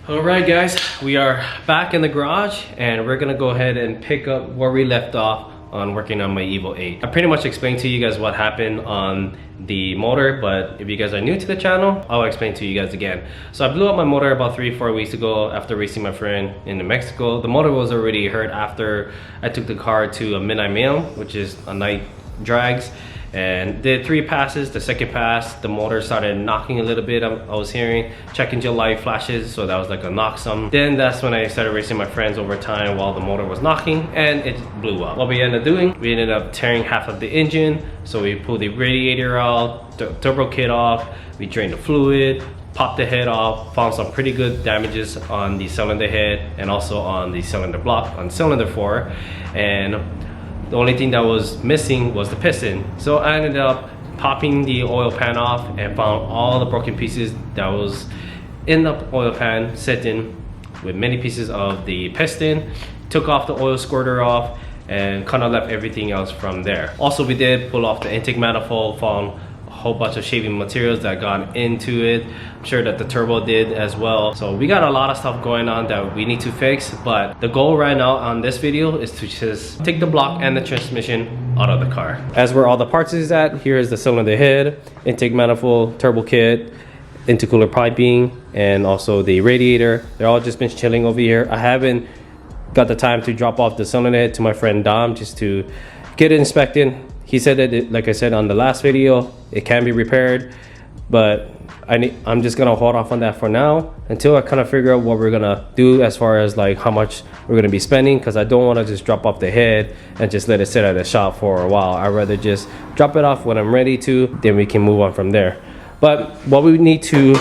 Alright guys, we are back in the garage and we're gonna go ahead and pick up where we left off on working on my Evo 8. I pretty much explained to you guys what happened on the motor, but if you guys are new to the channel, I'll explain to you guys again. So I blew up my motor about 3-4 weeks ago after racing my friend in New Mexico. The motor was already hurt after I took the car to a midnight mail, which is a night drags, and did 3 passes. The second pass, the motor started knocking a little bit. I was hearing check engine light flashes, so that was like a knock some. Then that's when I started racing my friends over time while the motor was knocking, and it blew up. What we ended up doing, we ended up tearing half of the engine. So we pulled the radiator out, the turbo kit off, we drained the fluid, popped the head off, found some pretty good damages on the cylinder head and also on the cylinder block on cylinder 4. And the only thing that was missing was the piston. So I ended up popping the oil pan off and found all the broken pieces that was in the oil pan sitting with many pieces of the piston. Took off the oil squirter off and kind of left everything else from there. Also, we did pull off the intake manifold, found a whole bunch of shaving materials that got into it. I'm sure that the turbo did as well. So we got a lot of stuff going on that we need to fix, but the goal right now on this video is to just take the block and the transmission out of the car. As where all the parts is at, here is the cylinder head, intake manifold, turbo kit, intercooler piping, and also the radiator. They're all just been chilling over here. I haven't got the time to drop off the cylinder head to my friend Dom just to get it inspected. He said that like I said on the last video, it can be repaired, but I'm just gonna hold off on that for now until I kind of figure out what we're gonna do as far as like how much we're gonna be spending, because I don't want to just drop off the head and just let it sit at the shop for a while. I'd rather just drop it off when I'm ready to, then we can move on from there. But what we need to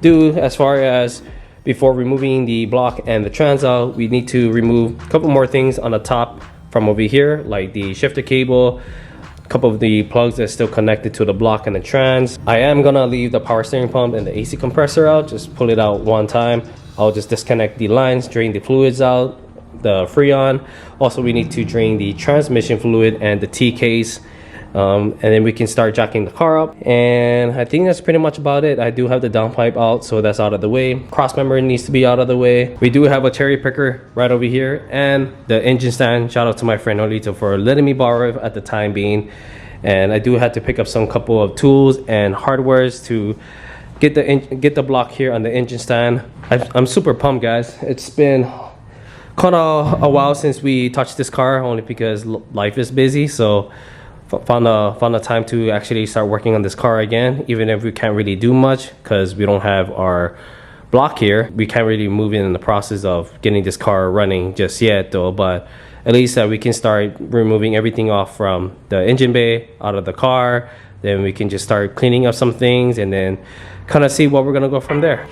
do as far as before removing the block and the trans out, we need to remove a couple more things on the top from over here, like the shifter cable, a couple of the plugs that's still connected to the block and the trans. I am gonna leave the power steering pump and the AC compressor out, just pull it out one time. I'll just disconnect the lines, drain the fluids out, the Freon. Also, we need to drain the transmission fluid and the T-case. And then we can start jacking the car up, and I think that's pretty much about it. I do have the downpipe out, so that's out of the way. Cross member needs to be out of the way. We do have a cherry picker right over here, and the engine stand. Shout out to my friend Olito for letting me borrow it at the time being. And I do have to pick up some couple of tools and hardwares to get the block here on the engine stand. I'm super pumped, guys. It's been kind of a while since we touched this car, only because life is busy. So found the time to actually start working on this car again, even if we can't really do much because we don't have our block here. We can't really move in the process of getting this car running just yet though, but at least we can start removing everything off from the engine bay out of the car. Then we can just start cleaning up some things and then kind of see what we're gonna go from there.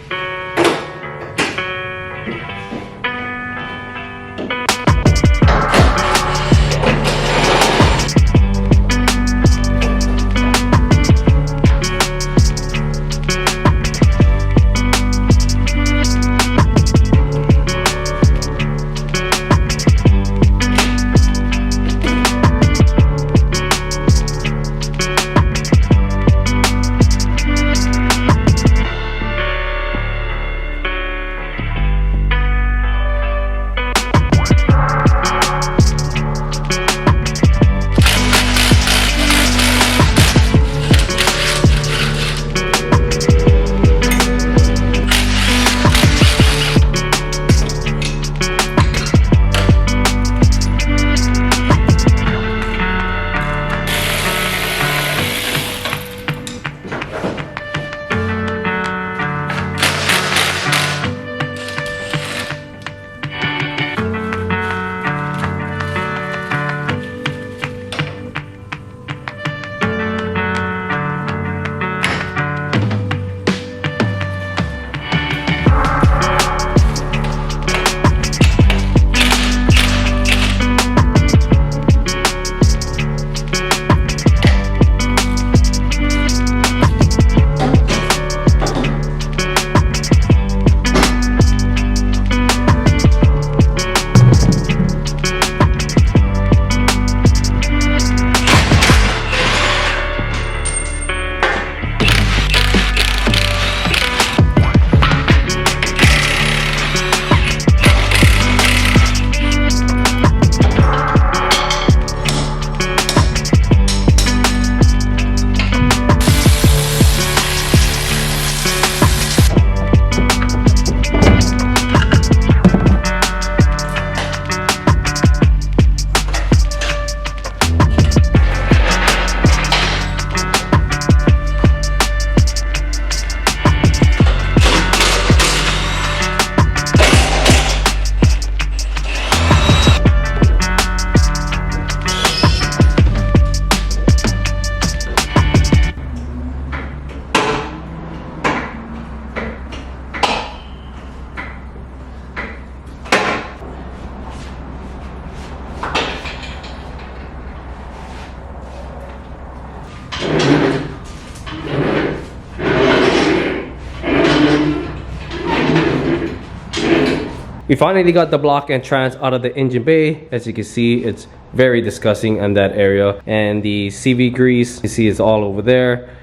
We finally got the block and trans out of the engine bay. As you can see, it's very disgusting in that area. And the CV grease, you see, is all over there.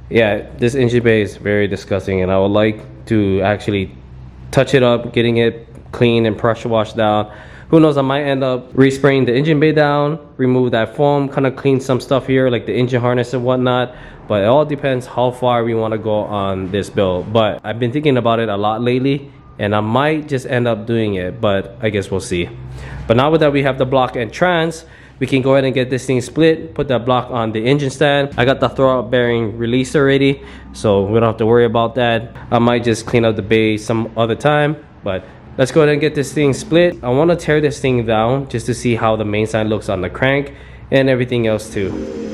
Yeah, this engine bay is very disgusting, and I would like to actually touch it up, getting it clean and pressure washed down. Who knows, I might end up respraying the engine bay down, remove that foam, kind of clean some stuff here like the engine harness and whatnot. But it all depends how far we want to go on this build. But I've been thinking about it a lot lately, and I might just end up doing it, but I guess we'll see. But now that we have the block and trans, we can go ahead and get this thing split, put that block on the engine stand. I got the throwout bearing released already, so we don't have to worry about that. I might just clean up the bay some other time, but let's go ahead and get this thing split. I want to tear this thing down just to see how the main stand looks on the crank and everything else too.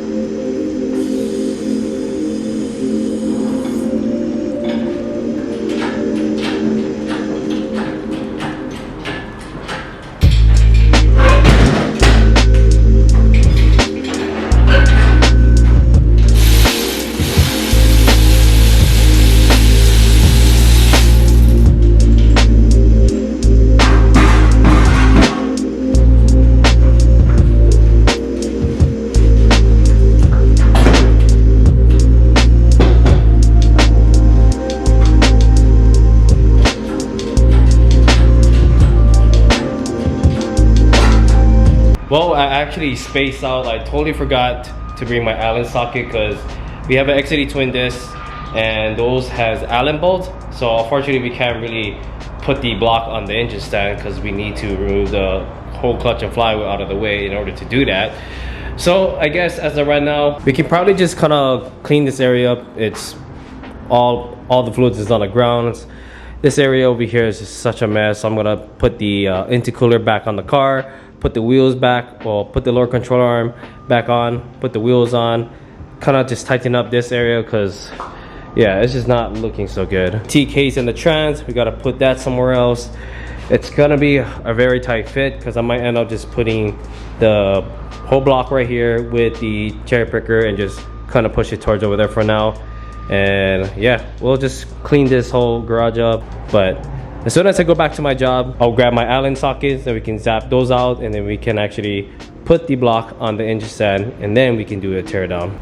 Well, I actually spaced out. I totally forgot to bring my Allen socket because we have an XD twin disc and those has Allen bolts. So unfortunately we can't really put the block on the engine stand because we need to remove the whole clutch and flywheel out of the way in order to do that. So I guess as of right now, we can probably just kind of clean this area up. It's all the fluids is on the ground. This area over here is just such a mess. So I'm gonna put the intercooler back on the car, put the wheels back, or put the lower control arm back on, put the wheels on, kind of just tighten up this area because yeah, it's just not looking so good. T-case in the trans, we got to put that somewhere else. It's gonna be a very tight fit because I might end up just putting the whole block right here with the cherry picker and just kind of push it towards over there for now. And yeah, we'll just clean this whole garage up. But as soon as I go back to my job, I'll grab my Allen sockets and we can zap those out, and then we can actually put the block on the engine stand, and then we can do a tear down.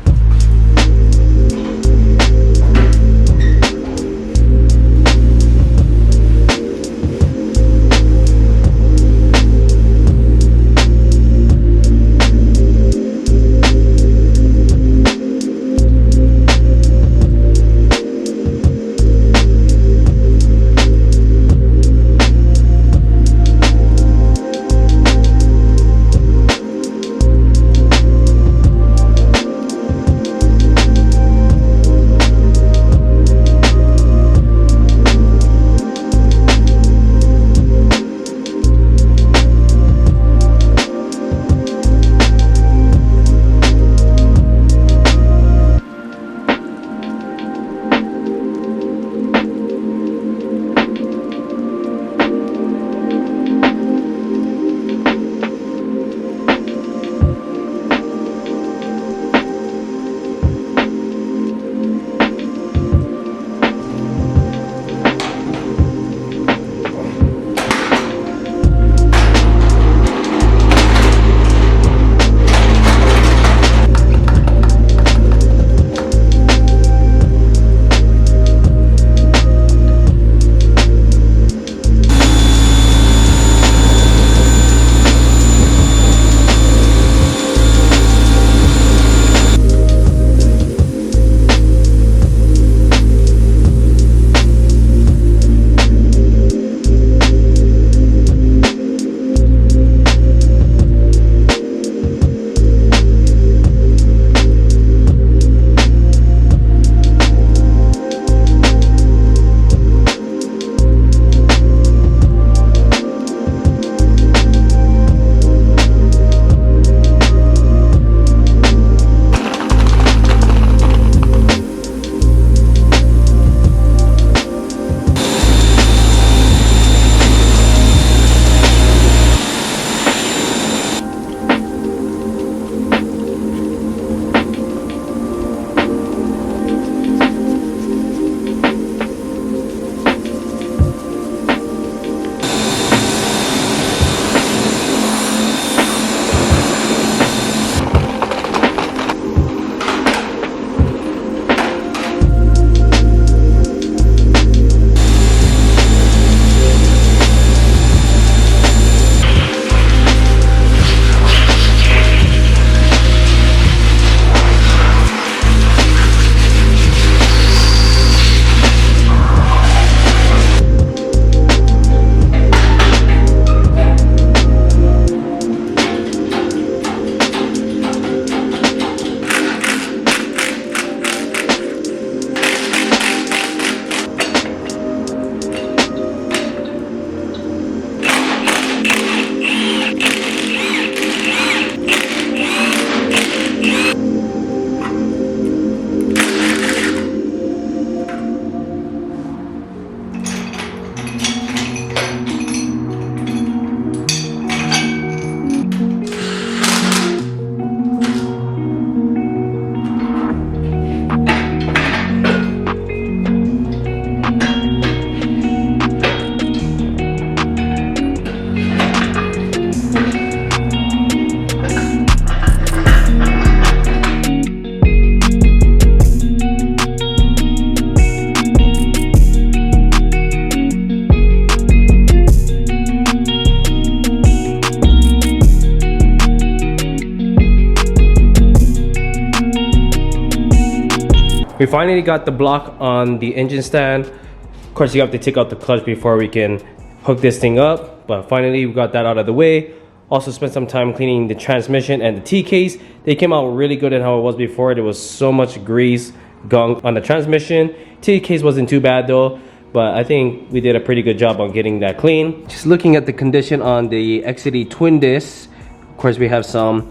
We finally got the block on the engine stand. Of course, you have to take out the clutch before we can hook this thing up, but finally we got that out of the way. Also spent some time cleaning the transmission and the T-case. They came out really good than how it was before. There was so much grease, gunk on the transmission. T-case wasn't too bad though, but I think we did a pretty good job on getting that clean. Just looking at the condition on the XCD twin disc, of course we have some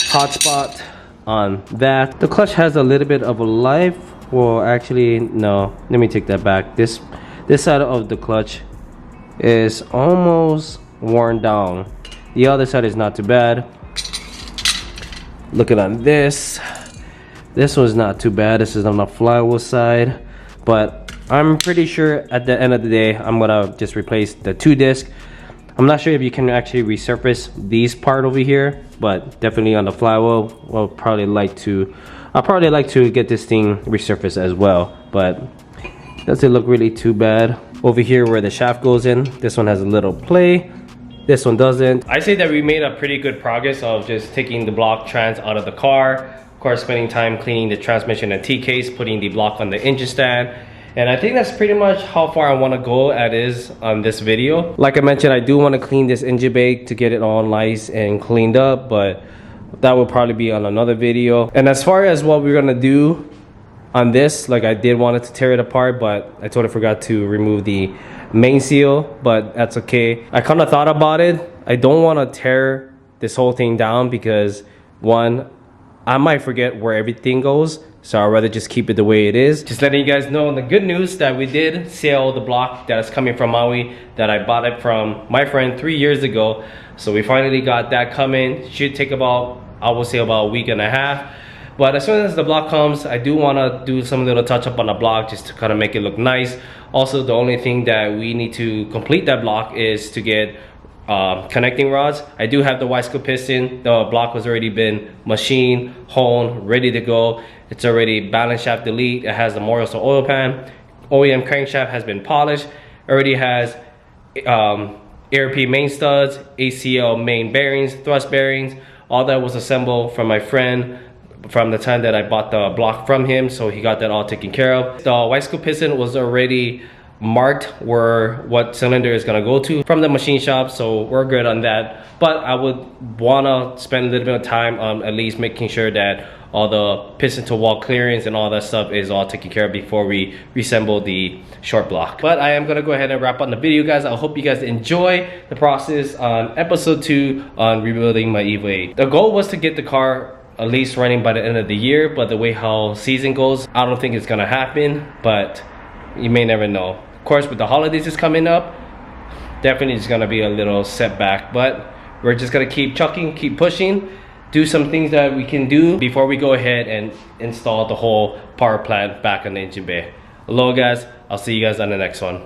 hot spot on that. The clutch has a little bit of a life. Well, actually, no. Let me take that back. This side of the clutch is almost worn down. The other side is not too bad. Looking on this one's not too bad. This is on the flywheel side, but I'm pretty sure at the end of the day I'm gonna just replace the 2 disc. I'm not sure if you can actually resurface these part over here, but definitely on the flywheel I'll probably like to get this thing resurfaced as well, but doesn't look really too bad. Over here where the shaft goes in, this one has a little play, this one doesn't. I say that we made a pretty good progress of just taking the block trans out of the car. Of course, spending time cleaning the transmission and T-case, putting the block on the engine stand. And I think that's pretty much how far I want to go on this video. Like I mentioned, I do want to clean this engine bay to get it all nice and cleaned up, but that will probably be on another video. And as far as what we're gonna do on this, like I did want to tear it apart, but I totally forgot to remove the main seal, but that's okay. I kind of thought about it. I don't want to tear this whole thing down because one, I might forget where everything goes, so I'd rather just keep it the way it is. Just letting you guys know the good news that we did sell the block that is coming from Maui, that I bought it from my friend 3 years ago. So we finally got that coming. Should take about, I will say, about a week and a half. But as soon as the block comes, I do want to do some little touch up on the block just to kind of make it look nice. Also, the only thing that we need to complete that block is to get connecting rods. I do have the Y-scoop piston. The block has already been machined, honed, ready to go. It's already balance shaft delete. It has the Moriso oil pan. OEM crankshaft has been polished. Already has ARP main studs, ACL main bearings, thrust bearings. All that was assembled from my friend from the time that I bought the block from him, so he got that all taken care of. The Y-scoop piston was already marked where what cylinder is gonna go to from the machine shop, so we're good on that. But I would wanna spend a little bit of time on at least making sure that all the piston to wall clearance and all that stuff is all taken care of before we reassemble the short block. But I am gonna go ahead and wrap up the video, guys. I hope you guys enjoy the process on episode 2 on rebuilding my Evo 8. The goal was to get the car at least running by the end of the year, but the way how season goes, I don't think it's gonna happen, but you may never know. Of course, with the holidays is coming up, definitely it's gonna be a little setback, but we're just gonna keep chucking, keep pushing, do some things that we can do before we go ahead and install the whole power plant back on the engine bay. Hello guys, I'll see you guys on the next one.